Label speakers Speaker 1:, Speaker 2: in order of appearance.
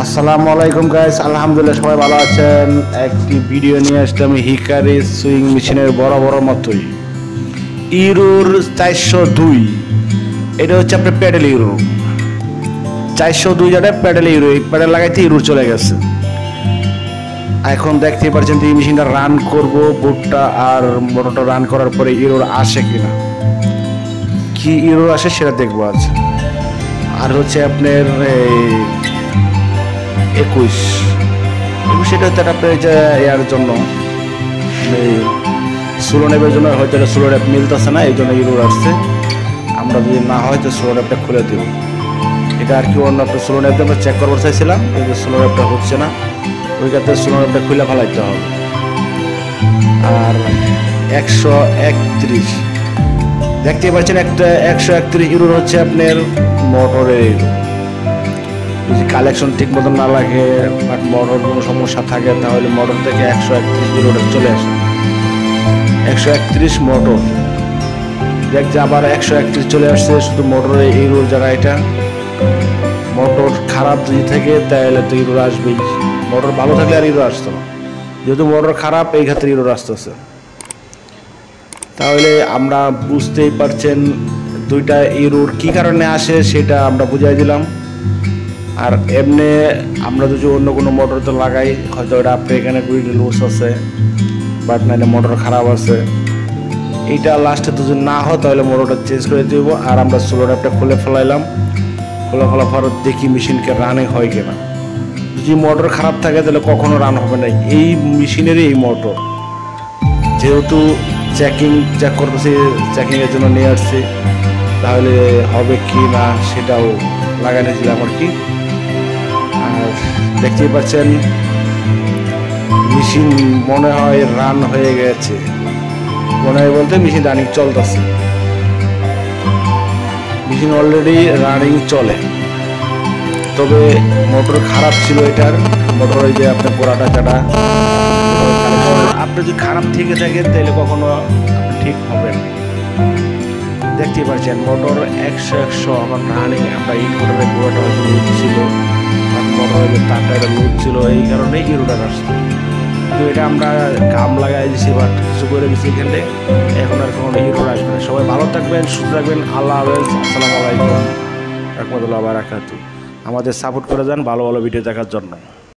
Speaker 1: আসসালামু আলাইকুম গাইস, আলহামদুলিল্লাহ সবাই ভালো আছেন। একটি ভিডিও নিয়ে আসলাম হিকারি সুইং মেশিনের বড় বড় মতোই ইউরোর 402। এটা হচ্ছে আপনার প্যাডেল ইউরো 402, যেটা প্যাডেল ইউরো। এই প্যাডেল লাগাইতে ইউরো চলে গেছে। এখন দেখতে পাচ্ছেন এই মেশিনটা রান করব, বুটটা আর মোটরটা রান করার পরে ইউরোর আসে কিনা, কি ইউরো আসে সেটা দেখবো আজ। আর হচ্ছে আপনার 21 সেটা হচ্ছে আপনার এর জন্য স্লো র্যাপের জন্য হয়তো এটা স্লো র্যাপ মিলতেছে না, এই জন্য ইউরো আসছে। আমরা যদি না হয় তো স্লো র্যাপটা খুলে দেব। এটা আর কি অন্য একটা স্লো র্যাপটা আমরা চেক করবো চাইছিলাম, কিন্তু স্লো র্যাপটা হচ্ছে না। ওই ক্ষেত্রে স্লো র্যাপটা খুলে ফেলাইতে হবে। আর 131 দেখতে পাচ্ছেন, একটা 131 ইউরো হচ্ছে আপনার মোটরের ইউরো। যদি কালেকশন ঠিক মতন না লাগে বাট মোটর কোনো সমস্যা থাকে, তাহলে মোটর থেকে 131 ইউরোটা চলে আসে। 131 মোটর দেখছে, আবার 131 চলে আসছে শুধু মোটরের ইউরোর জায়গা। এটা মোটর খারাপ যদি থাকে তাহলে তো ইউরো আসবেই। মোটর ভালো থাকলে আর ইউরো আসতো না, যেহেতু মোটর খারাপ এই ক্ষেত্রে ইউরো আসতেছে। তাহলে আমরা বুঝতেই পারছেন দুইটা ইউরোর কি কারণে আসে সেটা আমরা বুঝাই দিলাম। আর এমনি আমরা যদি অন্য কোনো মোটরতে লাগাই, হয়তো ওটা আপনার এখানে গুইড লুজ আছে, বাট নাইলে মোটর খারাপ আছে। এইটা লাস্টে যদি না হয় তাহলে মোটরটা চেঞ্জ করে দেবো। আর আমরা স্লো র্যাপটা খুলে ফেলাইলাম, খুলে ফেলার পর দেখি মেশিনকে রানিং হয় কিনা। যদি মোটর খারাপ থাকে তাহলে কখনো রান হবে না এই মেশিনেরই। এই মোটর যেহেতু চেক করতেছি, চেকিংয়ের জন্য নিয়ে আসছি, তাহলে হবে কি না সেটাও লাগানিয়েছিলাম আর কি। আর দেখতেই পাচ্ছেন মেশিন মনে হয় রান হয়ে গেছে, মনে হয় বলতে মেশিন রানিং চলতেছে। মেশিন অলরেডি রানিং চলে, তবে মোটর খারাপ ছিল এটার। মোটর ওই যে আপনার গোড়াটা চাটা আপনি যদি খারাপ থেকে থাকে তাহলে কখনো ঠিক হবে না। দেখতেই পাচ্ছেন মোটর 100 আমার রানিং। আমরা ইনভার্টারের গোড়াটা হয়তো লুজ ছিল, মোটরের তারটা এটা লুজ ছিল, এই কারণে ইউরোটা আসতো। কিন্তু এটা আমরা কাম লাগাই দিয়েছি বা কিছু করে দিচ্ছি এখানে, এখন আর কখনো ইউরো আসবে না। সবাই ভালো থাকবেন, সুস্থ থাকবেন। আল্লাহ হাফেজ, আসসালামু আলাইকুম রহমতুল্লাহ বারাকাতুহু। আমাদের সাপোর্ট করে যান ভালো ভালো ভিডিও দেখার জন্য।